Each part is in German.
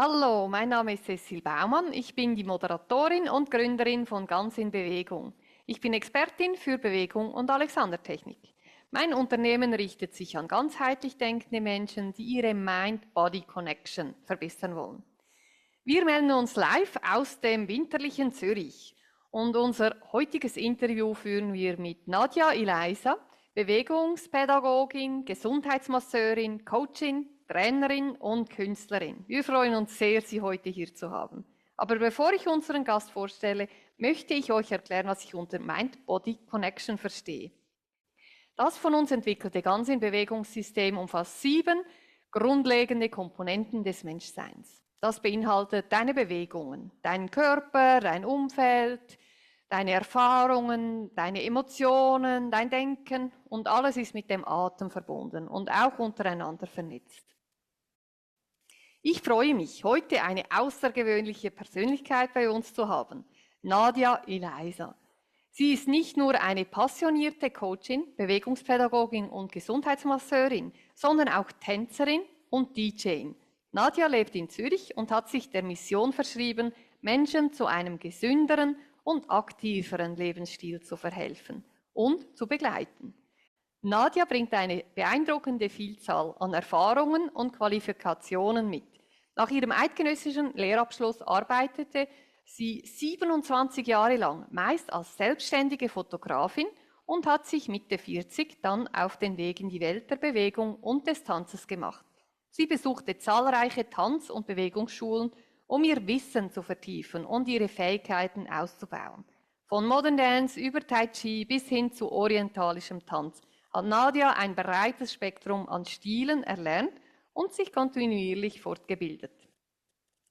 Hallo, mein Name ist Cecil Baumann. Ich bin die Moderatorin und Gründerin von Ganz in Bewegung. Ich bin Expertin für Bewegung und Alexandertechnik. Mein Unternehmen richtet sich an ganzheitlich denkende Menschen, die ihre Mind-Body-Connection verbessern wollen. Wir melden uns live aus dem winterlichen Zürich und unser heutiges Interview führen wir mit Nadja Ilaisa, Bewegungspädagogin, Gesundheitsmasseurin, Coachin, Trainerin und Künstlerin. Wir freuen uns sehr, Sie heute hier zu haben. Aber bevor ich unseren Gast vorstelle, möchte ich euch erklären, was ich unter Mind-Body-Connection verstehe. Das von uns entwickelte Ganz-in-Bewegungssystem umfasst 7 grundlegende Komponenten des Menschseins. Das beinhaltet deine Bewegungen, deinen Körper, dein Umfeld, deine Erfahrungen, deine Emotionen, dein Denken und alles ist mit dem Atem verbunden und auch untereinander vernetzt. Ich freue mich, heute eine außergewöhnliche Persönlichkeit bei uns zu haben, Nadja Ilaisa. Sie ist nicht nur eine passionierte Coachin, Bewegungspädagogin und Gesundheitsmasseurin, sondern auch Tänzerin und DJin. Nadja lebt in Zürich und hat sich der Mission verschrieben, Menschen zu einem gesünderen und aktiveren Lebensstil zu verhelfen und zu begleiten. Nadja bringt eine beeindruckende Vielzahl an Erfahrungen und Qualifikationen mit. Nach ihrem eidgenössischen Lehrabschluss arbeitete sie 27 Jahre lang, meist als selbstständige Fotografin und hat sich Mitte 40 dann auf den Weg in die Welt der Bewegung und des Tanzes gemacht. Sie besuchte zahlreiche Tanz- und Bewegungsschulen, um ihr Wissen zu vertiefen und ihre Fähigkeiten auszubauen. Von Modern Dance über Tai Chi bis hin zu orientalischem Tanz hat Nadja ein breites Spektrum an Stilen erlernt und sich kontinuierlich fortgebildet.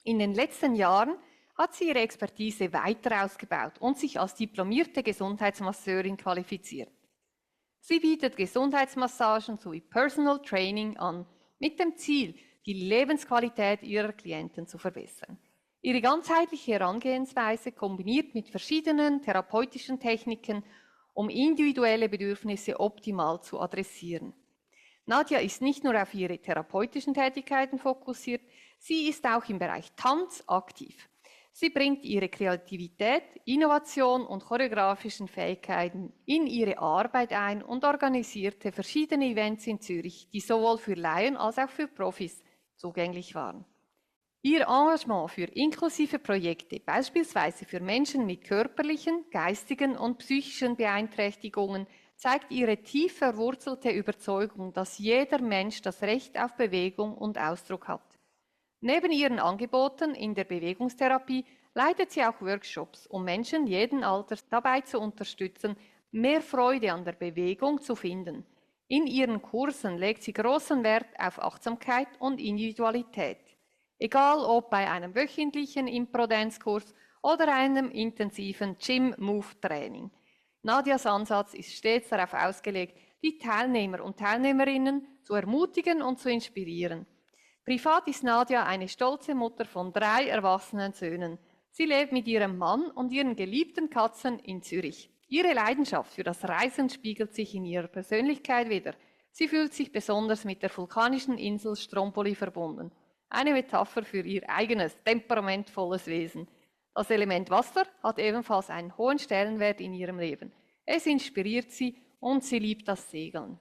In den letzten Jahren hat sie ihre Expertise weiter ausgebaut und sich als diplomierte Gesundheitsmasseurin qualifiziert. Sie bietet Gesundheitsmassagen sowie Personal Training an, mit dem Ziel, die Lebensqualität ihrer Klienten zu verbessern. Ihre ganzheitliche Herangehensweise kombiniert mit verschiedenen therapeutischen Techniken, um individuelle Bedürfnisse optimal zu adressieren. Nadja ist nicht nur auf ihre therapeutischen Tätigkeiten fokussiert, sie ist auch im Bereich Tanz aktiv. Sie bringt ihre Kreativität, Innovation und choreografischen Fähigkeiten in ihre Arbeit ein und organisierte verschiedene Events in Zürich, die sowohl für Laien als auch für Profis zugänglich waren. Ihr Engagement für inklusive Projekte, beispielsweise für Menschen mit körperlichen, geistigen und psychischen Beeinträchtigungen, zeigt ihre tief verwurzelte Überzeugung, dass jeder Mensch das Recht auf Bewegung und Ausdruck hat. Neben ihren Angeboten in der Bewegungstherapie leitet sie auch Workshops, um Menschen jeden Alters dabei zu unterstützen, mehr Freude an der Bewegung zu finden. In ihren Kursen legt sie großen Wert auf Achtsamkeit und Individualität. Egal ob bei einem wöchentlichen Impro-Dance-Kurs oder einem intensiven Gym-Move-Training. Nadjas Ansatz ist stets darauf ausgelegt, die Teilnehmer und Teilnehmerinnen zu ermutigen und zu inspirieren. Privat ist Nadja eine stolze Mutter von 3 erwachsenen Söhnen. Sie lebt mit ihrem Mann und ihren geliebten Katzen in Zürich. Ihre Leidenschaft für das Reisen spiegelt sich in ihrer Persönlichkeit wider. Sie fühlt sich besonders mit der vulkanischen Insel Stromboli verbunden. Eine Metapher für ihr eigenes, temperamentvolles Wesen. Das Element Wasser hat ebenfalls einen hohen Stellenwert in ihrem Leben. Es inspiriert sie und sie liebt das Segeln.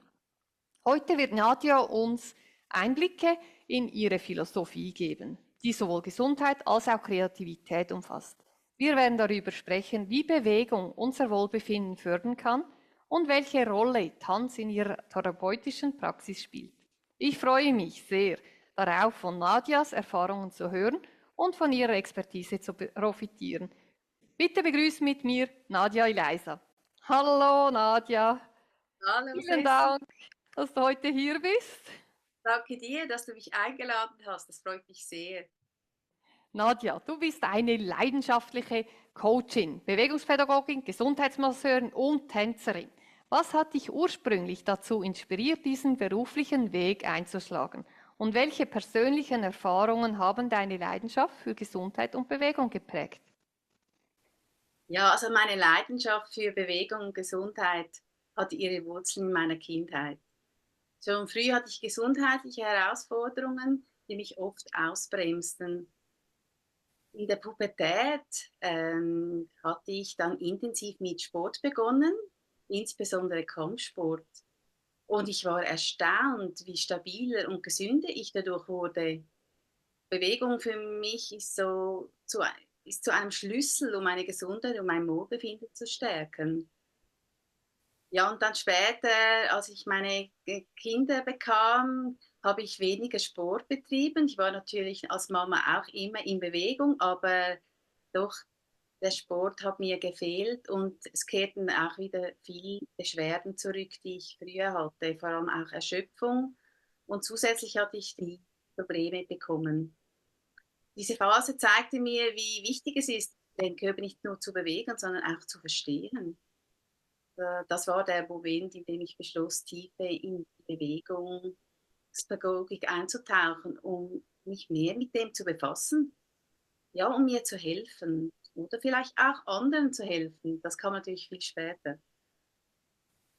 Heute wird Nadja uns Einblicke in ihre Philosophie geben, die sowohl Gesundheit als auch Kreativität umfasst. Wir werden darüber sprechen, wie Bewegung unser Wohlbefinden fördern kann und welche Rolle Tanz in ihrer therapeutischen Praxis spielt. Ich freue mich sehr darauf, von Nadjas Erfahrungen zu hören und von ihrer Expertise zu profitieren. Bitte begrüßen mit mir Nadja Ilaisa. Hallo Nadja, Hallo vielen Ceci, Dank, dass du heute hier bist. danke dir, dass du mich eingeladen hast. Das freut mich sehr. Nadja, du bist eine leidenschaftliche Coachin, Bewegungspädagogin, Gesundheitsmasseurin und Tänzerin. Was hat dich ursprünglich dazu inspiriert, diesen beruflichen Weg einzuschlagen? Und welche persönlichen Erfahrungen haben deine Leidenschaft für Gesundheit und Bewegung geprägt? Ja, also meine Leidenschaft für Bewegung und Gesundheit hatte ihre Wurzeln in meiner Kindheit. Schon früh hatte ich gesundheitliche Herausforderungen, die mich oft ausbremsten. In der Pubertät hatte ich dann intensiv mit Sport begonnen, insbesondere Kampfsport. Und ich war erstaunt, wie stabiler und gesünder ich dadurch wurde. Bewegung für mich ist zu einem Schlüssel, um meine Gesundheit und mein Wohlbefinden zu stärken. Ja, und dann später, als ich meine Kinder bekam, habe ich weniger Sport betrieben. Ich war natürlich als Mama auch immer in Bewegung, aber doch der Sport hat mir gefehlt und es kehrten auch wieder viele Beschwerden zurück, die ich früher hatte, vor allem auch Erschöpfung. Und zusätzlich hatte ich die Probleme bekommen. Diese Phase zeigte mir, wie wichtig es ist, den Körper nicht nur zu bewegen, sondern auch zu verstehen. Das war der Moment, in dem ich beschloss, tiefer in die Bewegungspädagogik einzutauchen, um mich mehr mit dem zu befassen, ja, um mir zu helfen oder vielleicht auch anderen zu helfen. Das kam natürlich viel später.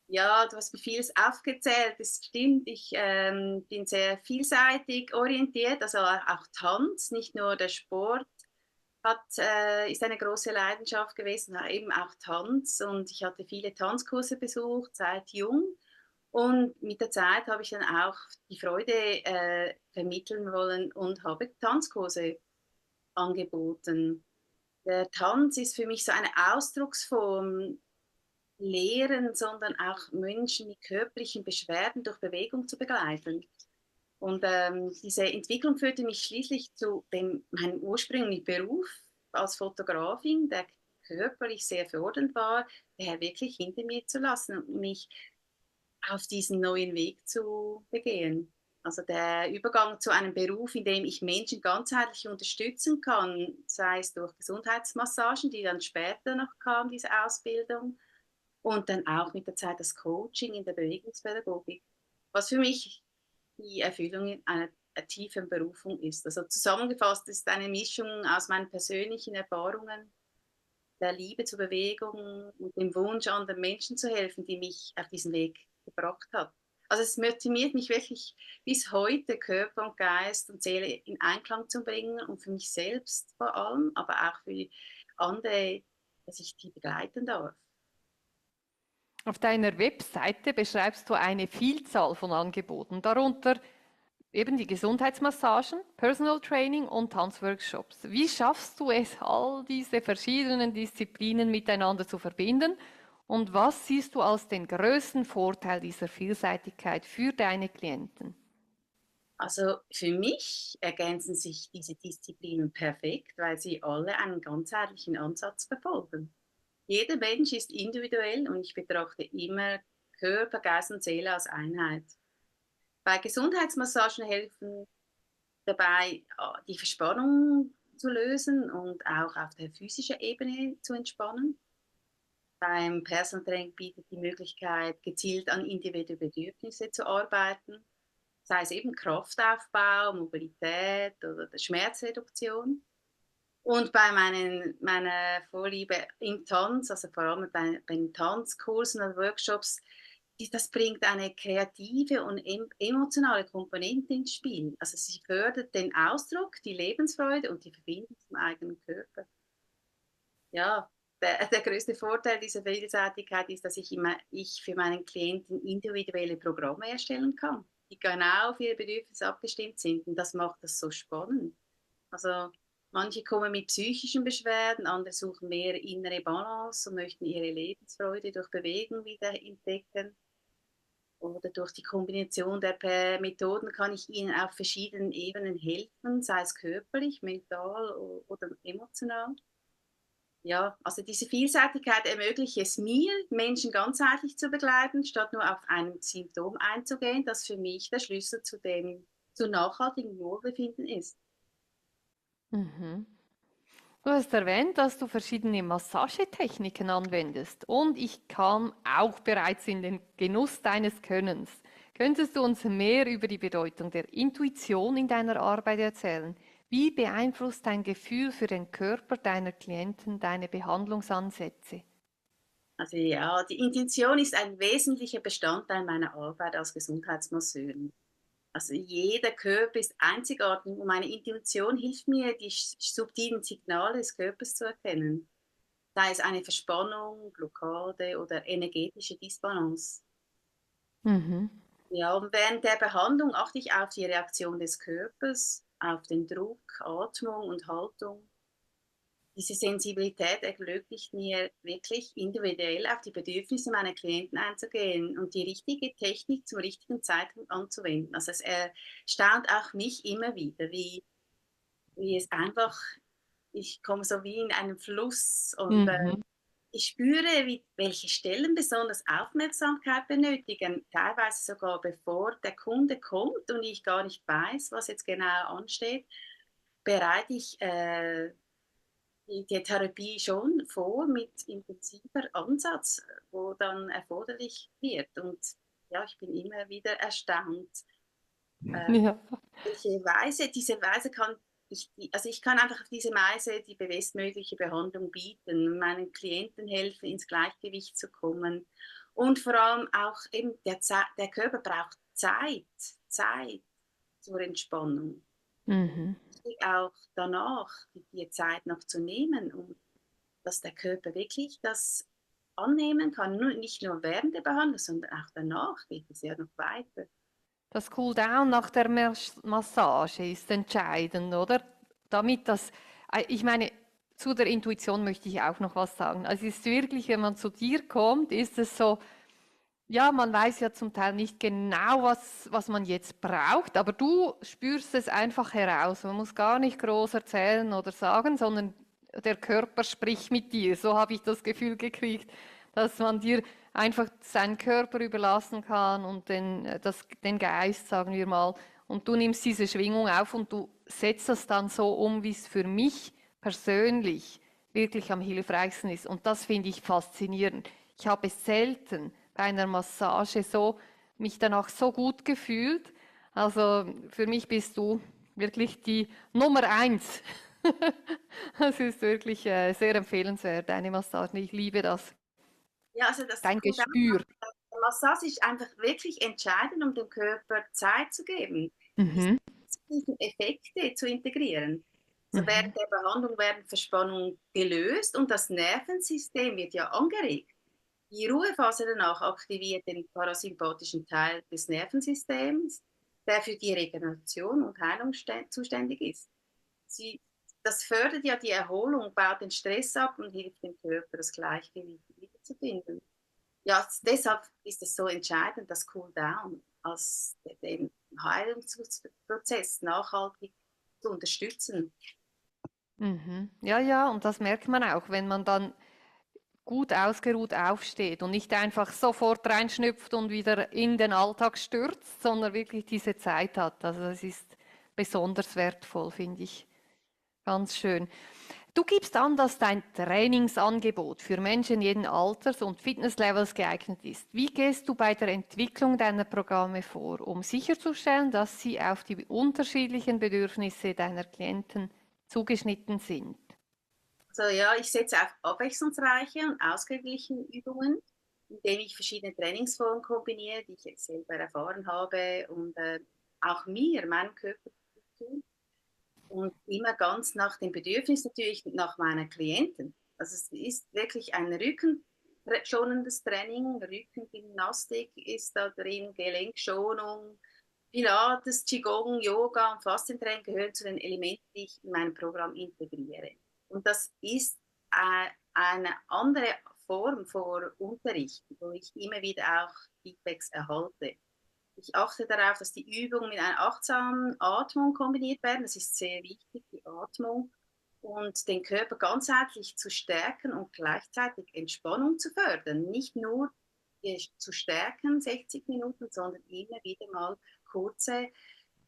Ja, du hast mir vieles aufgezählt, das stimmt. Ich bin sehr vielseitig orientiert, also auch Tanz, nicht nur der Sport ist eine große Leidenschaft gewesen, eben auch Tanz. Und ich hatte viele Tanzkurse besucht, seit jung. Und mit der Zeit habe ich dann auch die Freude vermitteln wollen und habe Tanzkurse angeboten. Der Tanz ist für mich so eine Ausdrucksform, Lehren, sondern auch Menschen mit körperlichen Beschwerden durch Bewegung zu begleiten. Und diese Entwicklung führte mich schließlich zu meinem ursprünglichen Beruf als Fotografin, der körperlich sehr fordernd war, der wirklich hinter mir zu lassen und mich auf diesen neuen Weg zu begehen. Also der Übergang zu einem Beruf, in dem ich Menschen ganzheitlich unterstützen kann, sei es durch Gesundheitsmassagen, die dann später noch kam, diese Ausbildung, und dann auch mit der Zeit das Coaching in der Bewegungspädagogik, was für mich die Erfüllung einer tiefen Berufung ist. Also zusammengefasst ist eine Mischung aus meinen persönlichen Erfahrungen, der Liebe zur Bewegung und dem Wunsch, anderen Menschen zu helfen, die mich auf diesen Weg gebracht hat. Also es motiviert mich wirklich bis heute, Körper und Geist und Seele in Einklang zu bringen und für mich selbst vor allem, aber auch für die andere, dass ich die begleiten darf. Auf deiner Webseite beschreibst du eine Vielzahl von Angeboten, darunter eben die Gesundheitsmassagen, Personal Training und Tanzworkshops. Wie schaffst du es, all diese verschiedenen Disziplinen miteinander zu verbinden? Und was siehst du als den größten Vorteil dieser Vielseitigkeit für deine Klienten? Also für mich ergänzen sich diese Disziplinen perfekt, weil sie alle einen ganzheitlichen Ansatz verfolgen. Jeder Mensch ist individuell und ich betrachte immer Körper, Geist und Seele als Einheit. Bei Gesundheitsmassagen helfen dabei, die Verspannung zu lösen und auch auf der physischen Ebene zu entspannen. Beim Personal Training bietet die Möglichkeit, gezielt an individuelle Bedürfnisse zu arbeiten, sei es eben Kraftaufbau, Mobilität oder Schmerzreduktion. Und bei meiner Vorliebe im Tanz, also vor allem bei den Tanzkursen oder Workshops, das bringt eine kreative und emotionale Komponente ins Spiel. Also sie fördert den Ausdruck, die Lebensfreude und die Verbindung zum eigenen Körper. Ja, der größte Vorteil dieser Vielseitigkeit ist, dass ich für meinen Klienten individuelle Programme erstellen kann, die genau auf ihre Bedürfnisse abgestimmt sind. Und das macht das so spannend. Also manche kommen mit psychischen Beschwerden, andere suchen mehr innere Balance und möchten ihre Lebensfreude durch Bewegung wieder entdecken. Oder durch die Kombination der Methoden kann ich ihnen auf verschiedenen Ebenen helfen, sei es körperlich, mental oder emotional. Ja, also diese Vielseitigkeit ermöglicht es mir, Menschen ganzheitlich zu begleiten, statt nur auf ein Symptom einzugehen, das für mich der Schlüssel zu nachhaltigem Wohlbefinden ist. Mhm. Du hast erwähnt, dass du verschiedene Massagetechniken anwendest und ich kam auch bereits in den Genuss deines Könnens. Könntest du uns mehr über die Bedeutung der Intuition in deiner Arbeit erzählen? Wie beeinflusst dein Gefühl für den Körper deiner Klienten deine Behandlungsansätze? Also ja, die Intention ist ein wesentlicher Bestandteil meiner Arbeit als Gesundheitsmasseurin. Also jeder Körper ist einzigartig und meine Intuition hilft mir, die subtilen Signale des Körpers zu erkennen. Sei es eine Verspannung, Blockade oder energetische Disbalance. Mhm. Ja, und während der Behandlung achte ich auf die Reaktion des Körpers, auf den Druck, Atmung und Haltung. Diese Sensibilität ermöglicht mir wirklich individuell auf die Bedürfnisse meiner Klienten einzugehen und die richtige Technik zum richtigen Zeitpunkt anzuwenden. Also es erstaunt auch mich immer wieder, wie es einfach, ich komme so wie in einen Fluss und Mhm. ich spüre, welche Stellen besonders Aufmerksamkeit benötigen, teilweise sogar bevor der Kunde kommt und ich gar nicht weiß, was jetzt genau ansteht, bereite ich die Therapie schon vor mit intensiver Ansatz, wo dann erforderlich wird. Und ja, ich bin immer wieder erstaunt, äh, Ja. diese Weise kann also ich kann einfach auf diese Weise die bestmögliche Behandlung bieten, meinen Klienten helfen, ins Gleichgewicht zu kommen. Und vor allem auch eben der Körper braucht Zeit zur Entspannung. Mhm. Wichtig auch danach, die Zeit noch zu nehmen, um dass der Körper wirklich das annehmen kann. Nicht nur während der Behandlung, sondern auch danach geht es ja noch weiter. Das Cooldown nach der Massage ist entscheidend, oder? Damit das, ich meine, zu der Intuition möchte ich auch noch was sagen. Also es ist wirklich, wenn man zu dir kommt, ist es so, ja, man weiß ja zum Teil nicht genau, was man jetzt braucht, aber du spürst es einfach heraus. Man muss gar nicht groß erzählen oder sagen, sondern der Körper spricht mit dir. So habe ich das Gefühl gekriegt, dass man dir einfach seinen Körper überlassen kann und den Geist, sagen wir mal. Und du nimmst diese Schwingung auf und du setzt das dann so um, wie es für mich persönlich wirklich am hilfreichsten ist. Und das finde ich faszinierend. Ich habe es selten bei einer Massage so mich danach so gut gefühlt. Also für mich bist du wirklich die Nummer eins. Das ist wirklich sehr empfehlenswert, deine Massage. Ich liebe das. Ja, also das Dein Cooldown Gespür. der Massage ist einfach wirklich entscheidend, um dem Körper Zeit zu geben, diese Mhm. positiven Effekte zu integrieren. Also Mhm. während der Behandlung werden Verspannungen gelöst und das Nervensystem wird ja angeregt. Die Ruhephase danach aktiviert den parasympathischen Teil des Nervensystems, der für die Regeneration und Heilung zuständig ist. Sie, das fördert ja die Erholung, baut den Stress ab und hilft dem Körper, das Gleichgewicht wiederzufinden. Ja, deshalb ist es so entscheidend, das Cool Down als den Heilungsprozess nachhaltig zu unterstützen. Mhm. Ja, ja, und das merkt man auch, wenn man dann gut ausgeruht aufsteht und nicht einfach sofort reinschnüpft und wieder in den Alltag stürzt, sondern wirklich diese Zeit hat. Also das ist besonders wertvoll, finde ich. Ganz schön. Du gibst an, dass dein Trainingsangebot für Menschen jeden Alters und Fitnesslevels geeignet ist. Wie gehst du bei der Entwicklung deiner Programme vor, um sicherzustellen, dass sie auf die unterschiedlichen Bedürfnisse deiner Klienten zugeschnitten sind? Also ja, ich setze auf abwechslungsreiche und ausgeglichene Übungen, indem ich verschiedene Trainingsformen kombiniere, die ich jetzt selber erfahren habe und auch meinem Körper tun. Und immer ganz nach dem Bedürfnis natürlich nach meiner Klienten. Also es ist wirklich ein rückenschonendes Training, Rückengymnastik ist da drin, Gelenkschonung, Pilates, Qigong, Yoga und Faszientraining gehören zu den Elementen, die ich in meinem Programm integriere. Und das ist eine andere Form von Unterricht, wo ich immer wieder auch Feedbacks erhalte. Ich achte darauf, dass die Übungen mit einer achtsamen Atmung kombiniert werden. Das ist sehr wichtig, die Atmung. Und den Körper ganzheitlich zu stärken und gleichzeitig Entspannung zu fördern. Nicht nur zu stärken, 60 Minuten, sondern immer wieder mal kurze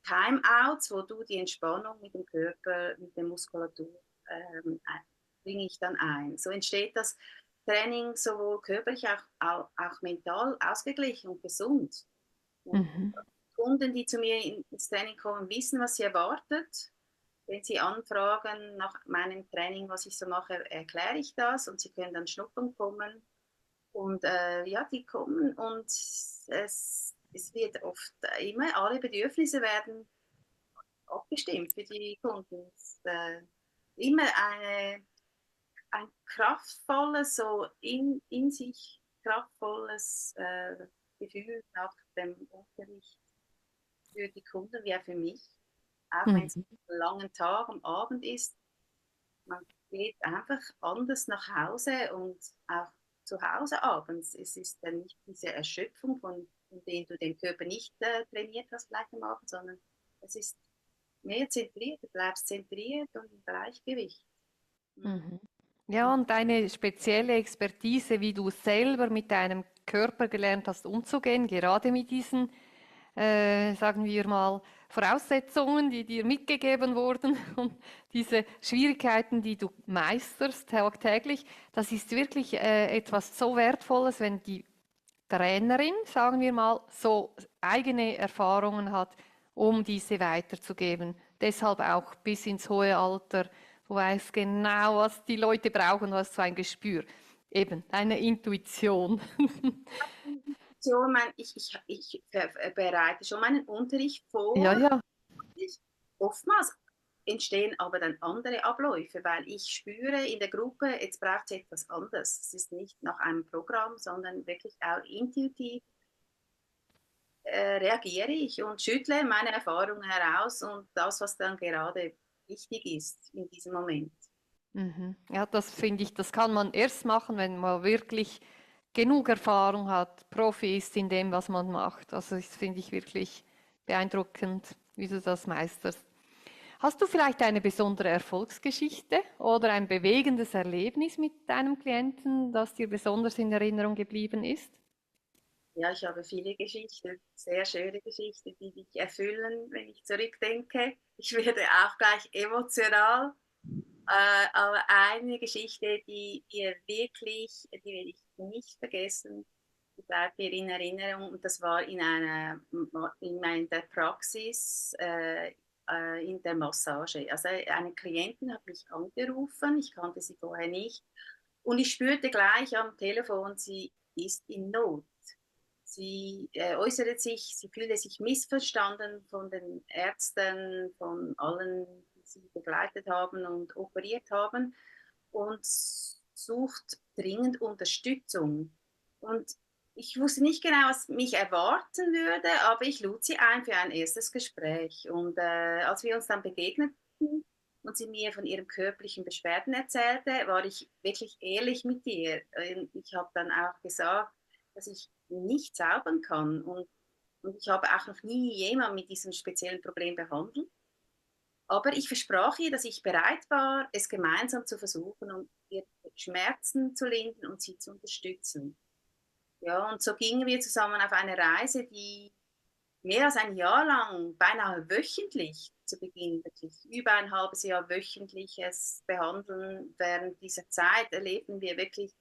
Timeouts, wo du die Entspannung mit dem Körper, mit der Muskulatur bringe ich dann ein. So entsteht das Training sowohl körperlich auch mental ausgeglichen und gesund. Und Mhm. Kunden, die zu mir ins Training kommen, wissen, was sie erwartet. Wenn sie anfragen nach meinem Training, was ich so mache, erkläre ich das und sie können dann schnuppern kommen. Und ja, die kommen und es wird oft immer, alle Bedürfnisse werden abgestimmt für die Kunden. Es ist immer ein kraftvolles, so in sich kraftvolles Gefühl nach dem Unterricht für die Kunden wie auch für mich. Auch wenn es Mhm. einen langen Tag am Abend ist, man geht einfach anders nach Hause und auch zu Hause abends. Es ist dann nicht diese Erschöpfung, von der du den Körper nicht trainiert hast gleich am Abend, sondern es ist mehr zentriert, du bleibst zentriert und im Gleichgewicht. Mhm. Mhm. Ja, und deine spezielle Expertise, wie du selber mit deinem Körper gelernt hast, umzugehen, gerade mit diesen, sagen wir mal, Voraussetzungen, die dir mitgegeben wurden und diese Schwierigkeiten, die du meisterst tagtäglich, das ist wirklich etwas so Wertvolles, wenn die Trainerin, sagen wir mal, so eigene Erfahrungen hat, um diese weiterzugeben. Deshalb auch bis ins hohe Alter. Du weißt genau, was die Leute brauchen, du hast so ein Gespür. Eben, eine Intuition. So, ich bereite schon meinen Unterricht Ja, vor. ja. Oftmals entstehen aber dann andere Abläufe, weil ich spüre in der Gruppe, jetzt braucht es etwas anderes. Es ist nicht nach einem Programm, sondern wirklich auch intuitiv reagiere ich und schüttle meine Erfahrungen heraus und das, was dann gerade wichtig ist in diesem Moment. Mhm. Ja, das finde ich, das kann man erst machen, wenn man wirklich genug Erfahrung hat, Profi ist in dem, was man macht. Also das finde ich wirklich beeindruckend, wie du das meisterst. Hast du vielleicht eine besondere Erfolgsgeschichte oder ein bewegendes Erlebnis mit deinem Klienten, das dir besonders in Erinnerung geblieben ist? Ja, ich habe viele Geschichten, sehr schöne Geschichten, die mich erfüllen, wenn ich zurückdenke. Ich werde auch gleich emotional. Aber eine Geschichte, die mir wirklich, die werde ich nicht vergessen, die bleibt mir in Erinnerung. Und das war in der Praxis in der Massage. Also eine Klientin hat mich angerufen, ich kannte sie vorher nicht. Und ich spürte gleich am Telefon, sie ist in Not. Sie äußerte sich, sie fühlte sich missverstanden von den Ärzten, von allen, die sie begleitet haben und operiert haben und sucht dringend Unterstützung. Und ich wusste nicht genau, was mich erwarten würde, aber ich lud sie ein für ein erstes Gespräch. Und als wir uns dann begegneten und sie mir von ihren körperlichen Beschwerden erzählte, war ich wirklich ehrlich mit ihr. Ich habe dann auch gesagt, dass ich nicht zaubern kann. Und ich habe auch noch nie jemanden mit diesem speziellen Problem behandelt. Aber ich versprach ihr, dass ich bereit war, es gemeinsam zu versuchen und ihr Schmerzen zu lindern und sie zu unterstützen. Ja, und so gingen wir zusammen auf eine Reise, die mehr als ein Jahr lang, beinahe wöchentlich zu Beginn, wirklich über ein halbes Jahr wöchentliches Behandeln. Während dieser Zeit erlebten wir wirklich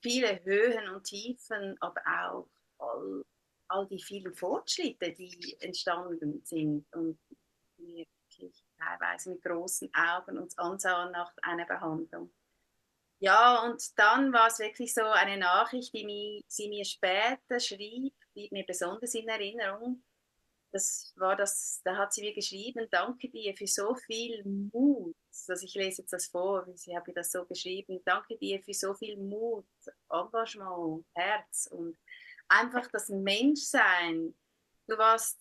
viele Höhen und Tiefen, aber auch all die vielen Fortschritte, die entstanden sind und wir wirklich teilweise mit großen Augen uns ansahen nach einer Behandlung. Ja, und dann war es wirklich so eine Nachricht, sie mir später schrieb, die mir besonders in Erinnerung. Da hat sie mir geschrieben, danke dir für so viel Mut. Also ich lese jetzt das vor, sie habe das so geschrieben, danke dir für so viel Mut, Engagement, Herz und einfach das Menschsein. Du warst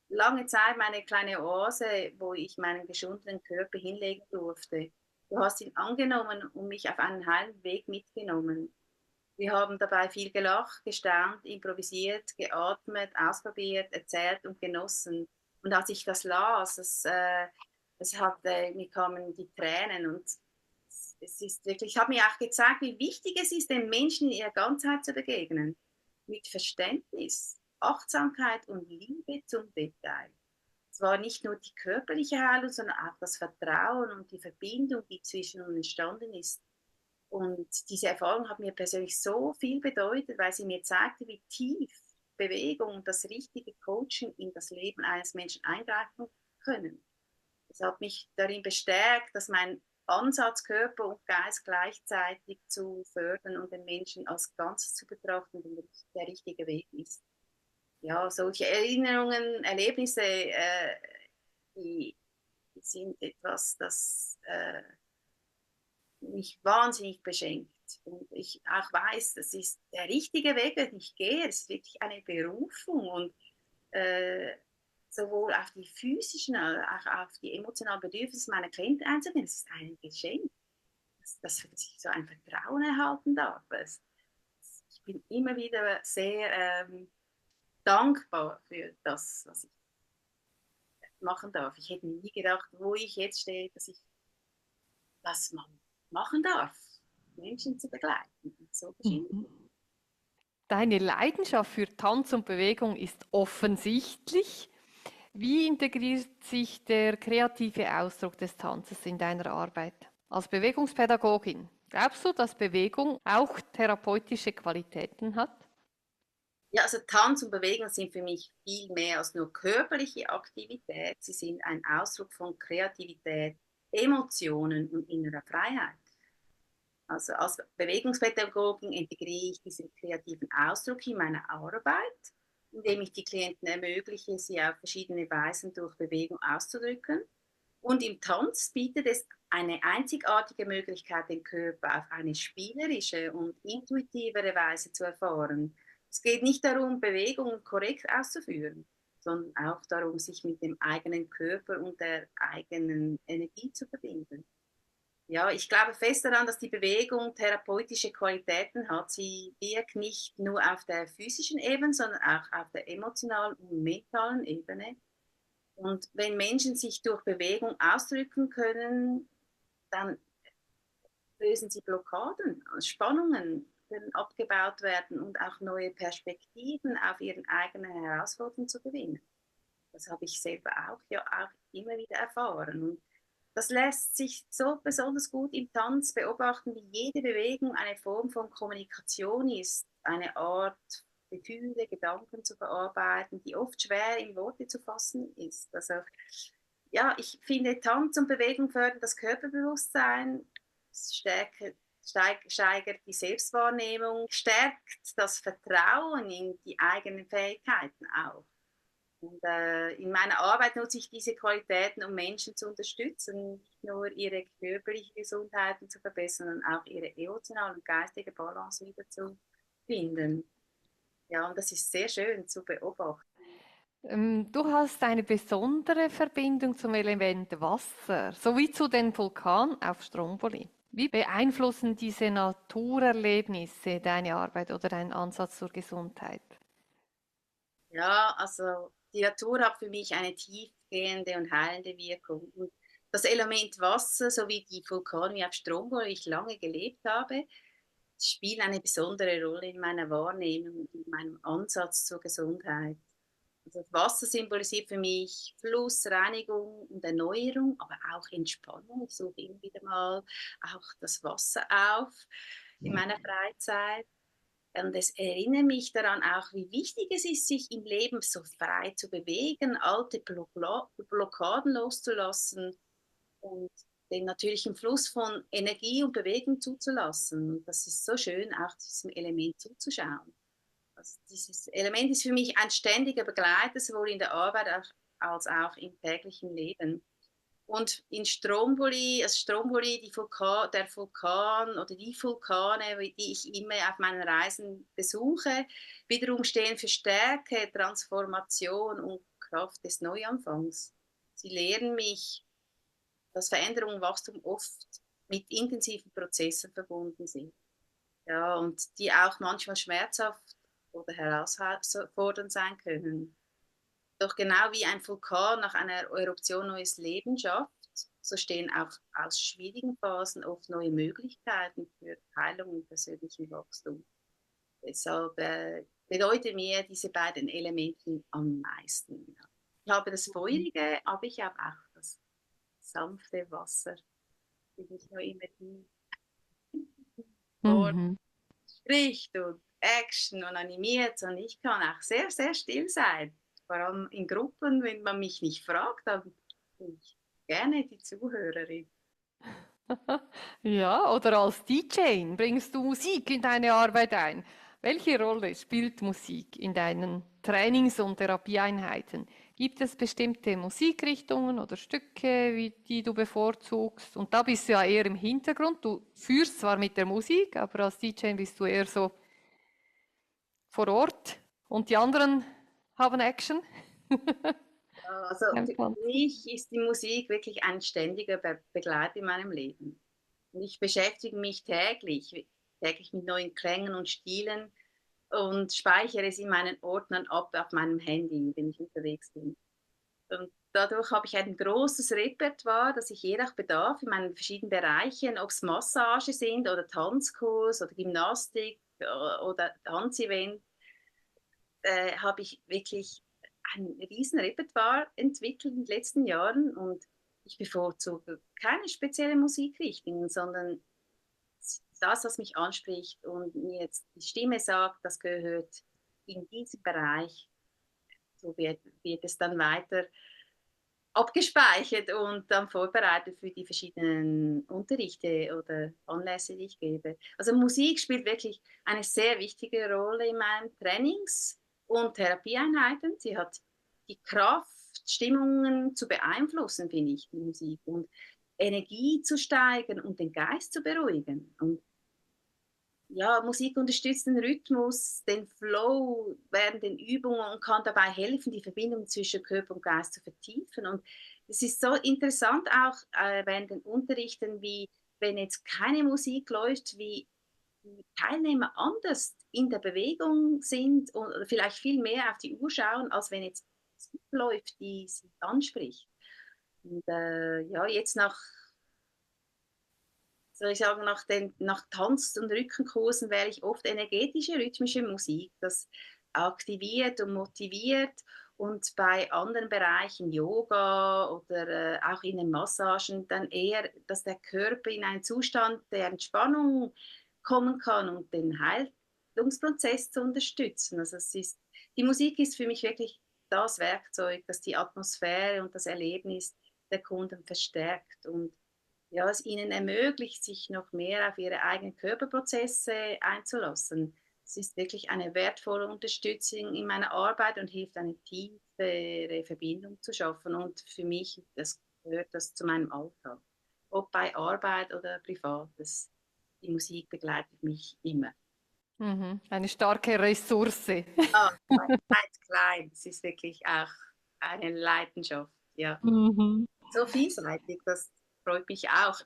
lange Zeit meine kleine Oase, wo ich meinen geschundenen Körper hinlegen durfte. Du hast ihn angenommen und mich auf einen heilen Weg mitgenommen. Wir haben dabei viel gelacht, gestaunt, improvisiert, geatmet, ausprobiert, erzählt und genossen. Und als ich das las, mir kamen die Tränen und es ist wirklich, ich habe mir auch gezeigt, wie wichtig es ist, den Menschen in ihrer Ganzheit zu begegnen. Mit Verständnis, Achtsamkeit und Liebe zum Detail. Es war nicht nur die körperliche Heilung, sondern auch das Vertrauen und die Verbindung, die zwischen uns entstanden ist. Und diese Erfahrung hat mir persönlich so viel bedeutet, weil sie mir zeigte, wie tief Bewegung und das richtige Coaching in das Leben eines Menschen eingreifen können. Es hat mich darin bestärkt, dass mein Ansatz, Körper und Geist gleichzeitig zu fördern und den Menschen als Ganzes zu betrachten, der richtige Weg ist. Ja, solche Erinnerungen, Erlebnisse, die, die sind etwas, das mich wahnsinnig beschenkt. Und ich auch weiß, das ist der richtige Weg, den ich gehe. Es ist wirklich eine Berufung und äh, sowohl auf die physischen als auch auf die emotionalen Bedürfnisse meiner Klienten einzugehen. Das ist ein Geschenk, dass ich so ein Vertrauen erhalten darf. Ich bin immer wieder sehr dankbar für das, was ich machen darf. Ich hätte nie gedacht, wo ich jetzt stehe, dass ich das machen darf, Menschen zu begleiten. So geschieht. Mhm. Deine Leidenschaft für Tanz und Bewegung ist offensichtlich. Wie integriert sich der kreative Ausdruck des Tanzes in deiner Arbeit als Bewegungspädagogin? Glaubst du, dass Bewegung auch therapeutische Qualitäten hat? Ja, also Tanz und Bewegung sind für mich viel mehr als nur körperliche Aktivität. Sie sind ein Ausdruck von Kreativität, Emotionen und innerer Freiheit. Also als Bewegungspädagogin integriere ich diesen kreativen Ausdruck in meine Arbeit, indem ich die Klienten ermögliche, sie auf verschiedene Weisen durch Bewegung auszudrücken. Und im Tanz bietet es eine einzigartige Möglichkeit, den Körper auf eine spielerische und intuitivere Weise zu erfahren. Es geht nicht darum, Bewegungen korrekt auszuführen, sondern auch darum, sich mit dem eigenen Körper und der eigenen Energie zu verbinden. Ja, ich glaube fest daran, dass die Bewegung therapeutische Qualitäten hat. Sie wirkt nicht nur auf der physischen Ebene, sondern auch auf der emotionalen und mentalen Ebene. Und wenn Menschen sich durch Bewegung ausdrücken können, dann lösen sie Blockaden, Spannungen können abgebaut werden und auch neue Perspektiven auf ihren eigenen Herausforderungen zu gewinnen. Das habe ich selber auch ja auch immer wieder erfahren. Und das lässt sich so besonders gut im Tanz beobachten, wie jede Bewegung eine Form von Kommunikation ist, eine Art Gefühle, Gedanken zu verarbeiten, die oft schwer in Worte zu fassen ist. Also ja, ich finde, Tanz und Bewegung fördern das Körperbewusstsein, steigert die Selbstwahrnehmung, stärkt das Vertrauen in die eigenen Fähigkeiten auch. Und in meiner Arbeit nutze ich diese Qualitäten, um Menschen zu unterstützen, nicht nur ihre körperliche Gesundheit zu verbessern, sondern auch ihre emotionale und geistige Balance wieder zu finden. Ja, und das ist sehr schön zu beobachten. Du hast eine besondere Verbindung zum Element Wasser sowie zu den Vulkanen auf Stromboli. Wie beeinflussen diese Naturerlebnisse deine Arbeit oder deinen Ansatz zur Gesundheit? Ja, also die Natur hat für mich eine tiefgehende und heilende Wirkung. Und das Element Wasser sowie die Vulkane wie auf Strom, wo ich lange gelebt habe, spielen eine besondere Rolle in meiner Wahrnehmung und in meinem Ansatz zur Gesundheit. Also Wasser symbolisiert für mich Fluss, Reinigung und Erneuerung, aber auch Entspannung. Ich suche immer wieder mal auch das Wasser auf in meiner Freizeit. Und es erinnert mich daran auch, wie wichtig es ist, sich im Leben so frei zu bewegen, alte Blockaden loszulassen und den natürlichen Fluss von Energie und Bewegung zuzulassen. Das ist so schön, auch diesem Element zuzuschauen. Also dieses Element ist für mich ein ständiger Begleiter, sowohl in der Arbeit als auch im täglichen Leben. Und in Stromboli, also Stromboli, der Vulkan oder die Vulkane, die ich immer auf meinen Reisen besuche, wiederum stehen für Stärke, Transformation und Kraft des Neuanfangs. Sie lehren mich, dass Veränderung und Wachstum oft mit intensiven Prozessen verbunden sind. Ja, und die auch manchmal schmerzhaft oder herausfordernd sein können. Doch genau wie ein Vulkan nach einer Eruption neues Leben schafft, so stehen auch aus schwierigen Phasen oft neue Möglichkeiten für Heilung und persönlichen Wachstum. Deshalb bedeuten mir diese beiden Elemente am meisten. Ich habe das Feurige, aber ich habe auch das sanfte Wasser, das mich noch immer vor Mhm. spricht und Action und animiert. Und ich kann auch sehr, sehr still sein. Vor allem in Gruppen, wenn man mich nicht fragt, dann bin ich gerne die Zuhörerin. Ja, oder als DJ bringst du Musik in deine Arbeit ein. Welche Rolle spielt Musik in deinen Trainings- und Therapieeinheiten? Gibt es bestimmte Musikrichtungen oder Stücke, die du bevorzugst? Und da bist du ja eher im Hintergrund. Du führst zwar mit der Musik, aber als DJ bist du eher so vor Ort und die anderen haben Action. Also Beim für Tanz. mich ist die Musik wirklich ein ständiger Begleiter in meinem Leben. Und ich beschäftige mich täglich mit neuen Klängen und Stilen und speichere es in meinen Ordnern ab auf meinem Handy, wenn ich unterwegs bin. Und dadurch habe ich ein großes Repertoire, das ich je nach Bedarf in meinen verschiedenen Bereichen, ob es Massage sind oder Tanzkurs oder Gymnastik oder Tanzevent, habe ich wirklich ein riesen Repertoire entwickelt in den letzten Jahren und ich bevorzuge keine spezielle Musikrichtung, sondern das, was mich anspricht und mir jetzt die Stimme sagt, das gehört in diesen Bereich, so wird es dann weiter abgespeichert und dann vorbereitet für die verschiedenen Unterrichte oder Anlässe, die ich gebe. Also Musik spielt wirklich eine sehr wichtige Rolle in meinen Trainings- und Therapieeinheiten. Sie hat die Kraft, Stimmungen zu beeinflussen, finde ich, die Musik, und Energie zu steigern und den Geist zu beruhigen. Und ja, Musik unterstützt den Rhythmus, den Flow während den Übungen und kann dabei helfen, die Verbindung zwischen Körper und Geist zu vertiefen. Und es ist so interessant auch während den Unterrichten, wie wenn jetzt keine Musik läuft, wie die Teilnehmer anders in der Bewegung sind und vielleicht viel mehr auf die Uhr schauen, als wenn jetzt Musik läuft, die sie anspricht. Und ja, jetzt soll ich sagen, nach Tanz- und Rückenkursen wähle ich oft energetische, rhythmische Musik, das aktiviert und motiviert. Und bei anderen Bereichen, Yoga oder auch in den Massagen, dann eher, dass der Körper in einen Zustand der Entspannung kommen kann und den Heilungsprozess zu unterstützen. Also die Musik ist für mich wirklich das Werkzeug, das die Atmosphäre und das Erlebnis der Kunden verstärkt und ja, es ihnen ermöglicht, sich noch mehr auf ihre eigenen Körperprozesse einzulassen. Es ist wirklich eine wertvolle Unterstützung in meiner Arbeit und hilft, eine tiefere Verbindung zu schaffen. Und für mich gehört das zu meinem Alltag. Ob bei Arbeit oder privat, die Musik begleitet mich immer. Mhm. Eine starke Ressource. Ah, klein, es ist wirklich auch eine Leidenschaft. Ja, Mhm. so vielseitig, das freut mich auch.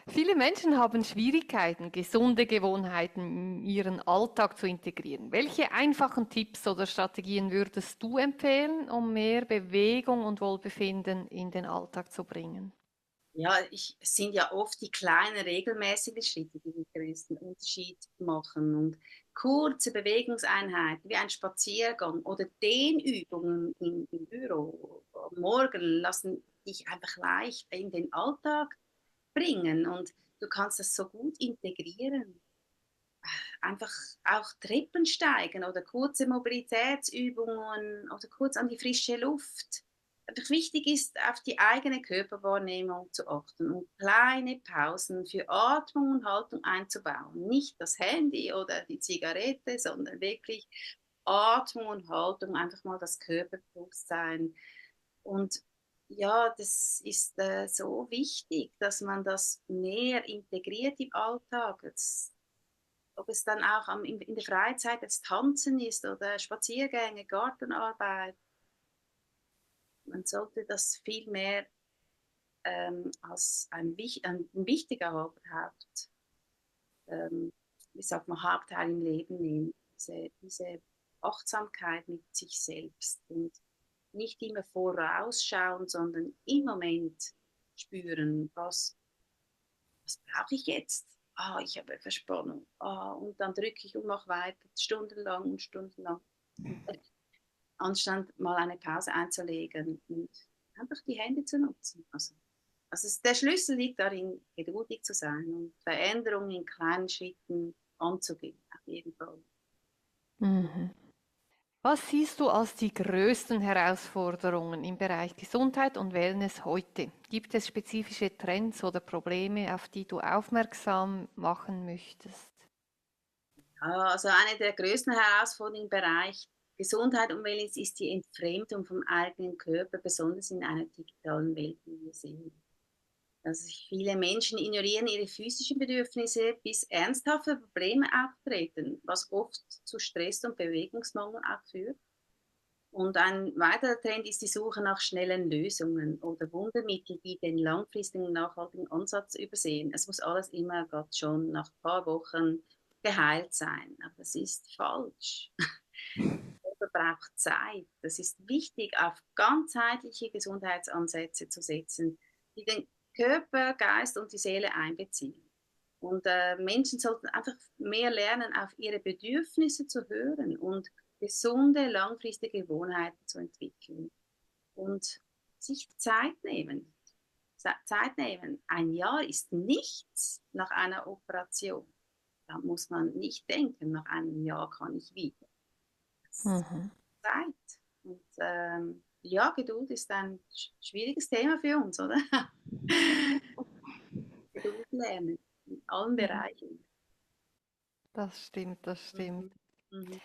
Viele Menschen haben Schwierigkeiten, gesunde Gewohnheiten in ihren Alltag zu integrieren. Welche einfachen Tipps oder Strategien würdest du empfehlen, um mehr Bewegung und Wohlbefinden in den Alltag zu bringen? Ja, es sind ja oft die kleinen regelmäßigen Schritte, die den größten Unterschied machen. Und kurze Bewegungseinheiten wie ein Spaziergang oder Dehnübungen im Büro am Morgen lassen dich einfach leicht in den Alltag bringen. Und du kannst das so gut integrieren. Einfach auch Treppen steigen oder kurze Mobilitätsübungen oder kurz an die frische Luft. Einfach wichtig ist, auf die eigene Körperwahrnehmung zu achten und kleine Pausen für Atmung und Haltung einzubauen. Nicht das Handy oder die Zigarette, sondern wirklich Atmung und Haltung, einfach mal das Körperbewusstsein. Und ja, das ist so wichtig, dass man das mehr integriert im Alltag. Ob es dann auch in der Freizeit jetzt Tanzen ist oder Spaziergänge, Gartenarbeit. Man sollte das viel mehr als ein wichtiger ähm, wie sagt man, Hauptteil im Leben nehmen. Diese Achtsamkeit mit sich selbst und nicht immer vorausschauen, sondern im Moment spüren, was brauche ich jetzt? Ah, ich habe Verspannung. Ah, und dann drücke ich und mache weiter, stundenlang und stundenlang. Anstatt mal eine Pause einzulegen und einfach die Hände zu nutzen. Der Schlüssel liegt darin, geduldig zu sein und Veränderungen in kleinen Schritten anzugehen, auf jeden Fall. Mhm. Was siehst du als die größten Herausforderungen im Bereich Gesundheit und Wellness heute? Gibt es spezifische Trends oder Probleme, auf die du aufmerksam machen möchtest? Also eine der größten Herausforderungen im Bereich Gesundheit und Wellness ist die Entfremdung vom eigenen Körper, besonders in einer digitalen Welt, wie wir sehen. Also viele Menschen ignorieren ihre physischen Bedürfnisse, bis ernsthafte Probleme auftreten, was oft zu Stress und Bewegungsmangel auch führt. Und ein weiterer Trend ist die Suche nach schnellen Lösungen oder Wundermittel, die den langfristigen, nachhaltigen Ansatz übersehen. Es muss alles immer gerade schon nach ein paar Wochen geheilt sein. Aber das ist falsch. Körper braucht Zeit. Das ist wichtig, auf ganzheitliche Gesundheitsansätze zu setzen, die den Körper, Geist und die Seele einbeziehen. Und Menschen sollten einfach mehr lernen, auf ihre Bedürfnisse zu hören und gesunde, langfristige Gewohnheiten zu entwickeln. Und sich Zeit nehmen. Zeit nehmen. Ein Jahr ist nichts nach einer Operation. Da muss man nicht denken, nach einem Jahr kann ich wieder. Das Mhm. Zeit. Und ja, Geduld ist ein schwieriges Thema für uns, oder? Geduld lernen in allen Mhm. Bereichen. Das stimmt, das stimmt. Mhm. Mhm.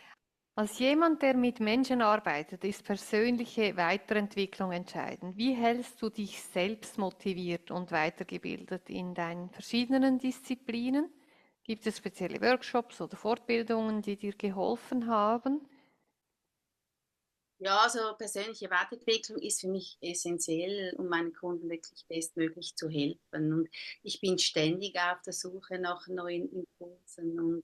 Als jemand, der mit Menschen arbeitet, ist persönliche Weiterentwicklung entscheidend. Wie hältst du dich selbst motiviert und weitergebildet in deinen verschiedenen Disziplinen? Gibt es spezielle Workshops oder Fortbildungen, die dir geholfen haben? Ja, also persönliche Weiterentwicklung ist für mich essentiell, um meinen Kunden wirklich bestmöglich zu helfen. Und ich bin ständig auf der Suche nach neuen Impulsen und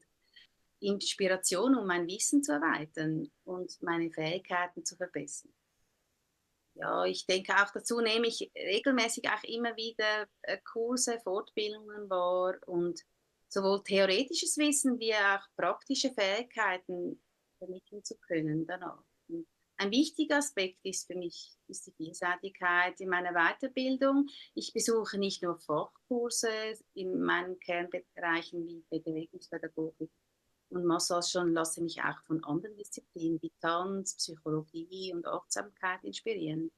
Inspiration, um mein Wissen zu erweitern und meine Fähigkeiten zu verbessern. Ja, ich denke auch dazu nehme ich regelmäßig auch immer wieder Kurse, Fortbildungen wahr und sowohl theoretisches Wissen wie auch praktische Fähigkeiten vermitteln zu können danach. Und ein wichtiger Aspekt ist für mich ist die Vielseitigkeit in meiner Weiterbildung. Ich besuche nicht nur Fachkurse in meinen Kernbereichen wie Bewegungspädagogik und Massage, schon lasse mich auch von anderen Disziplinen wie Tanz, Psychologie und Achtsamkeit inspirieren.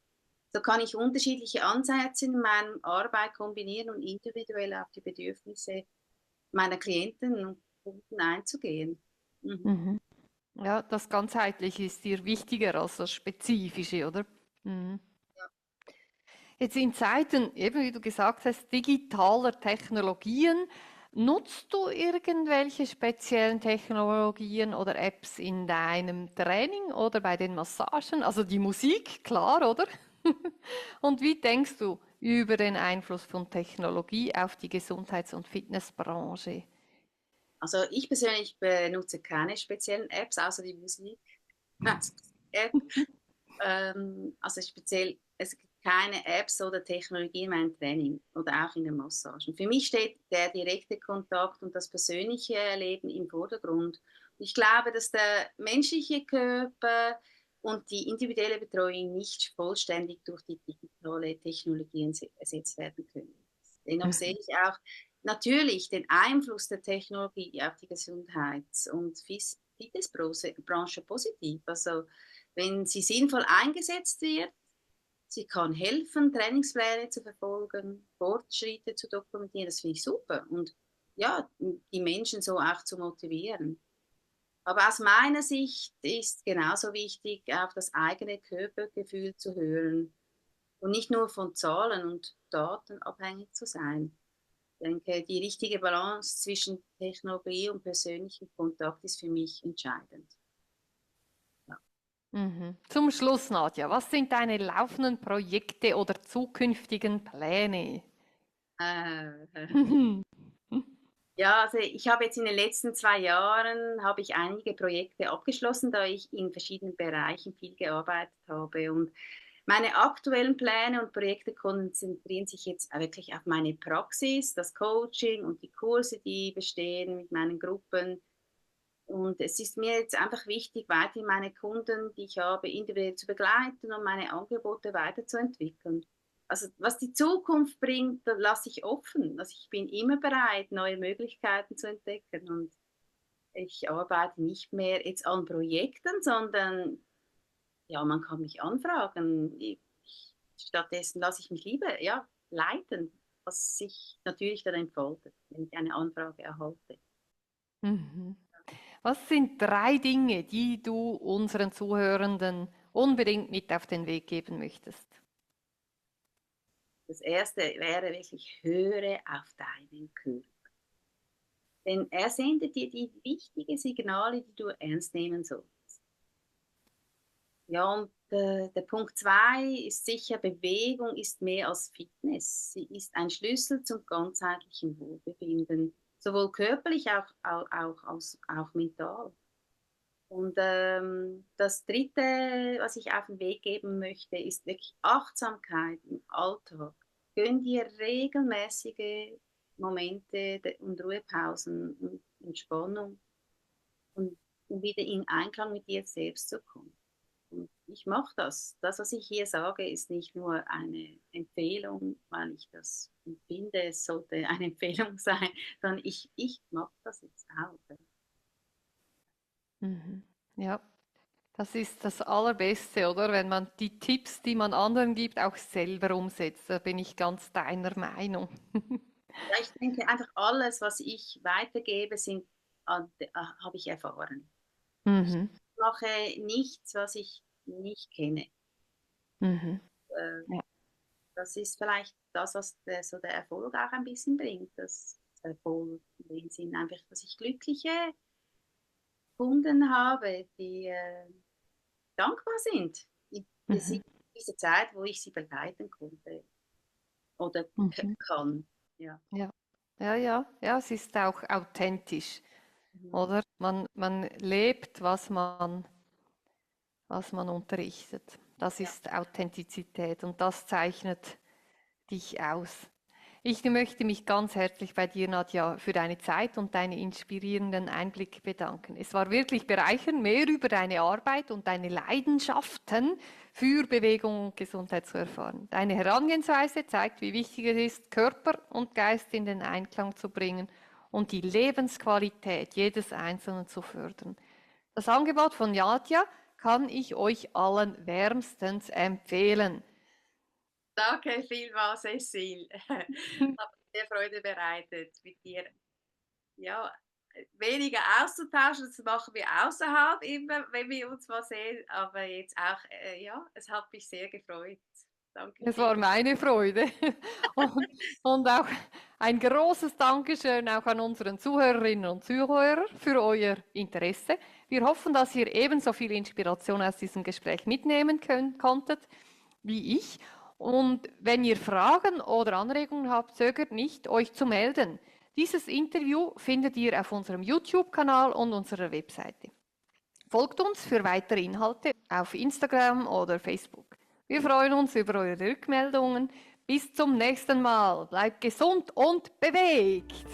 So kann ich unterschiedliche Ansätze in meiner Arbeit kombinieren und individuell auf die Bedürfnisse meiner Klienten und Kunden einzugehen. Mhm. Mhm. Ja, das Ganzheitliche ist dir wichtiger als das Spezifische, oder? Mhm. Jetzt in Zeiten, eben wie du gesagt hast, digitaler Technologien, nutzt du irgendwelche speziellen Technologien oder Apps in deinem Training oder bei den Massagen? Also die Musik, klar, oder? Und wie denkst du über den Einfluss von Technologie auf die Gesundheits- und Fitnessbranche? Also ich persönlich benutze keine speziellen Apps, außer die Musik-App. Also speziell, es gibt keine Apps oder Technologie in meinem Training oder auch in der Massage. Für mich steht der direkte Kontakt und das persönliche Erleben im Vordergrund. Ich glaube, dass der menschliche Körper und die individuelle Betreuung nicht vollständig durch die digitale Technologien ersetzt werden können. Dennoch sehe ich auch natürlich den Einfluss der Technologie auf die Gesundheits- und Fitnessbranche positiv. Also wenn sie sinnvoll eingesetzt wird, sie kann helfen, Trainingspläne zu verfolgen, Fortschritte zu dokumentieren, das finde ich super. Und ja, die Menschen so auch zu motivieren. Aber aus meiner Sicht ist genauso wichtig, auf das eigene Körpergefühl zu hören und nicht nur von Zahlen und Daten abhängig zu sein. Ich denke, die richtige Balance zwischen Technologie und persönlichem Kontakt ist für mich entscheidend. Ja. Mhm. Zum Schluss, Nadja, was sind deine laufenden Projekte oder zukünftigen Pläne? Äh, Ja, also ich habe jetzt in den letzten 2 Jahren habe ich einige Projekte abgeschlossen, da ich in verschiedenen Bereichen viel gearbeitet habe. Und meine aktuellen Pläne und Projekte konzentrieren sich jetzt wirklich auf meine Praxis, das Coaching und die Kurse, die bestehen mit meinen Gruppen. Und es ist mir jetzt einfach wichtig, weiterhin meine Kunden, die ich habe, individuell zu begleiten und meine Angebote weiterzuentwickeln. Also was die Zukunft bringt, da lasse ich offen. Also ich bin immer bereit, neue Möglichkeiten zu entdecken. Und Ich arbeite nicht mehr jetzt an Projekten, sondern ja, man kann mich anfragen. Stattdessen lasse ich mich lieber ja, leiten, was sich natürlich dann entfaltet, wenn ich eine Anfrage erhalte. Mhm. Was sind 3 Dinge, die du unseren Zuhörenden unbedingt mit auf den Weg geben möchtest? Das erste wäre wirklich, höre auf deinen Körper. Denn er sendet dir die wichtigen Signale, die du ernst nehmen sollst. Ja, und der Punkt 2 ist sicher, Bewegung ist mehr als Fitness. Sie ist ein Schlüssel zum ganzheitlichen Wohlbefinden, sowohl körperlich auch mental. Und das Dritte, was ich auf den Weg geben möchte, ist wirklich Achtsamkeit im Alltag. Gönn dir regelmäßige Momente und Ruhepausen und Entspannung und um wieder in Einklang mit dir selbst zu kommen. Und ich mache das. Das, was ich hier sage, ist nicht nur eine Empfehlung, weil ich das empfinde, es sollte eine Empfehlung sein, sondern ich mache das jetzt auch. Mhm. Ja, das ist das Allerbeste, oder? Wenn man die Tipps, die man anderen gibt, auch selber umsetzt. Da bin ich ganz deiner Meinung. Ja, ich denke einfach alles, was ich weitergebe, habe ich erfahren. Ich Mhm. mache nichts, was ich nicht kenne. Mhm. Äh, Ja. Das ist vielleicht das, was so der Erfolg auch ein bisschen bringt. Das Erfolg in dem Sinn einfach, dass ich glückliche Kunden habe, die dankbar sind in Mhm. dieser Zeit, wo ich sie begleiten konnte oder Mhm. kann. Ja. Ja. Ja, ja, ja, es ist auch authentisch, Mhm. oder? Man lebt, was man unterrichtet. Das Ja. ist Authentizität und das zeichnet dich aus. Ich möchte mich ganz herzlich bei dir, Nadja, für deine Zeit und deine inspirierenden Einblicke bedanken. Es war wirklich bereichernd, mehr über deine Arbeit und deine Leidenschaften für Bewegung und Gesundheit zu erfahren. Deine Herangehensweise zeigt, wie wichtig es ist, Körper und Geist in den Einklang zu bringen und die Lebensqualität jedes Einzelnen zu fördern. Das Angebot von Nadja kann ich euch allen wärmstens empfehlen. Danke vielmals, Cecil. Hat mir sehr Freude bereitet, mit dir ja, weniger auszutauschen. Das machen wir außerhalb immer, wenn wir uns mal sehen. Aber jetzt auch, ja, es hat mich sehr gefreut. Danke Es war viel. meine Freude. Und auch ein großes Dankeschön auch an unseren Zuhörerinnen und Zuhörer für euer Interesse. Wir hoffen, dass ihr ebenso viel Inspiration aus diesem Gespräch mitnehmen konntet wie ich. Und wenn ihr Fragen oder Anregungen habt, zögert nicht, euch zu melden. Dieses Interview findet ihr auf unserem YouTube-Kanal und unserer Webseite. Folgt uns für weitere Inhalte auf Instagram oder Facebook. Wir freuen uns über eure Rückmeldungen. Bis zum nächsten Mal. Bleibt gesund und bewegt!